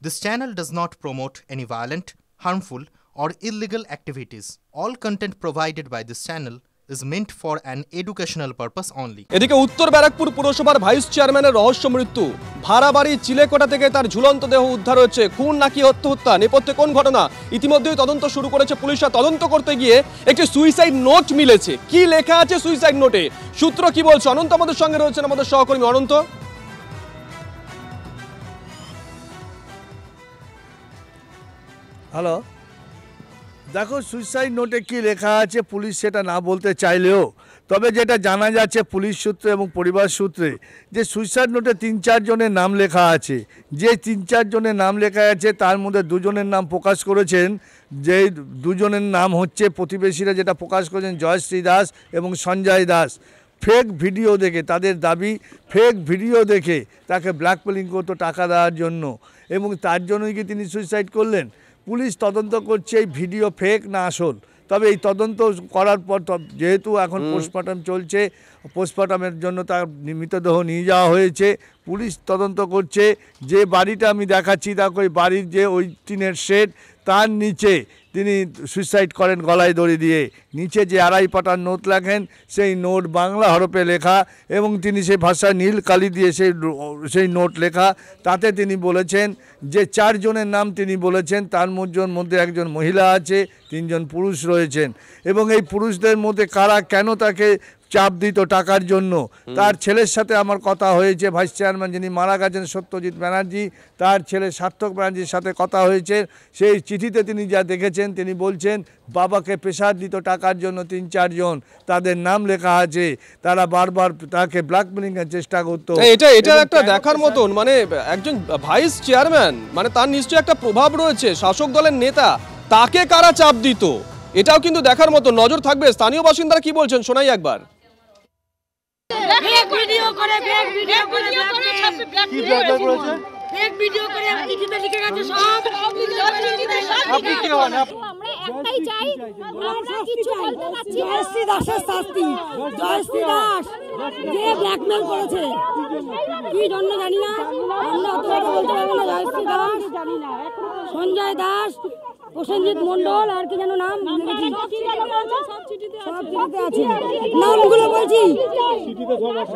This channel does not promote any violent, harmful, or illegal activities. All content provided by this channel is meant for an educational purpose only. এদিকে উত্তর ব্যারাকপুর পুরসভার vice চেয়ারম্যানের রহস্য মৃত্যু। ভাড়া বাড়ি চিলেকোঠা থেকে তার ঝুলন্ত দেহ উদ্ধার হয়েছে। খুন নাকি হত্যা, নেপথ্যে কোন ঘটনা? ইতিমধ্যেই তদন্ত শুরু করেছে পুলিশ। তদন্ত করতে গিয়ে একটি সুইসাইড নোট মিলেছে। কি লেখা আছে সুইসাইড নোটে? সূত্র কি বলছে? অনন্ত আমাদের সঙ্গে রয়েছেন, আমাদের সহকর্মী অনন্ত। হ্যালো, দেখো সুইসাইড নোটে কি লেখা আছে পুলিশ সেটা না বলতে চাইলেও, তবে যেটা জানা যাচ্ছে পুলিশ সূত্রে এবং পরিবার সূত্রে, যে সুইসাইড নোটে ৩-৪ জনের নাম লেখা আছে। যে ৩-৪ জনের নাম লেখা আছে তার মধ্যে দুজনের নাম প্রকাশ করেছেন। যে দুজনের নাম হচ্ছে প্রতিবেশীরা যেটা প্রকাশ করেছেন, জয়শ্রী দাস এবং সঞ্জয় দাস। ফেক ভিডিও দেখে, তাদের দাবি ফেক ভিডিও দেখে তাকে ব্ল্যাকমেলিং করতো টাকা দেওয়ার জন্য, এবং তার জন্যই কি তিনি সুইসাইড করলেন। পুলিশ তদন্ত করছে এই ভিডিও ফেক না আসল। তবে এই তদন্ত করার পর যেহেতু এখন পোস্টমর্টম চলছে, পোস্টমর্টমের জন্য তার মৃতদেহ নিয়ে যাওয়া হয়েছে। পুলিশ তদন্ত করছে। যে বাড়িটা আমি দেখাচ্ছি, দেখো ওই বাড়ির যে ওই টিনের শেড, তার নিচে তিনি সুইসাইড করেন গলায় দড়ি দিয়ে। নিচে যে 2.5 পাতার নোট লেখেন, সেই নোট বাংলা হরফে লেখা, এবং তিনি সেই ভাষায় নীল কালি দিয়ে সেই নোট লেখা। তাতে তিনি বলেছেন যে 4 জনের নাম তিনি বলেছেন, তার মধ্যে একজন মহিলা আছে, 3 জন পুরুষ রয়েছেন। এবং এই পুরুষদের মধ্যে কারা কেন তাকে চাপ দিত টাকার জন্য, তার ছেলের সাথে আমার কথা হয়েছে। ভাইস চেয়ারম্যান যিনি মারা গেছেন সত্যজিৎ ব্যানার্জি, তার ছেলে সার্থক ব্যানার্জির সাথে কথা হয়েছে। সেই চিঠিতে তিনি যা দেখেছেন, তিনি বলছেন বাবাকে প্রেশার দিত টাকার জন্য 3-4 জন, তাদের নাম লেখা আছে। তারা বারবার তাকে ব্ল্যাকমেলিং এর চেষ্টা করতো। এটা একটা দেখার মতন, মানে একজন ভাইস চেয়ারম্যান, মানে তার নিশ্চয়ই একটা প্রভাব রয়েছে, শাসক দলের নেতা, তাকে কারা চাপ দিত, এটাও কিন্তু দেখার মতো। নজর থাকবে। স্থানীয় বাসিন্দারা কি বলছেন শোনাই একবার। একটাই চাই, আমরা কিছু বলতে পারছি না। জয়শ্রী দাসের শাস্তি, জয়শ্রী দাস যে ব্ল্যাকমেল করেছে, কি জন্য জানি না, আমরা অত কথা বলতে পারবো না। জয়শ্রী দাস, সঞ্জয় দাস, প্রসেনজিৎ মন্ডল, আর কি যেন নাম, সব চিঠিতে আছে, নামগুলো বলছি।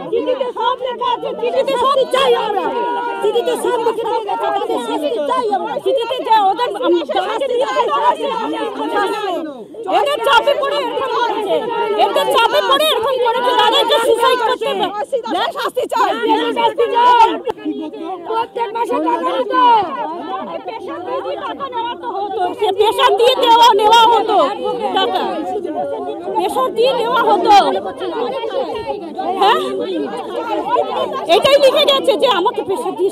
চিঠিতে সব লেখা আছে, চিঠিতে সব চাই আমরা, চিঠিতে সব লেখা আছে, তাদের শাস্তি চাই আমরা। চিঠিতে যে ওদের এদের চাপে পড়ে এরকম করেছে, এদের চাপে পড়ে এরকম করেছে, তাদেরকে সুসাইড করতে হবে, শাস্তি চাই, শাস্তি চাই। প্রত্যেক মাসে টাকা দিতে, টাকা নেওয়া তো হতো, সে পেশা দিয়ে নেওয়া হতো, টাকা পেশা দিয়ে নেওয়া হতো। হ্যাঁ, এটাই লিখে গেছে যে আমাকে পেশা দিয়ে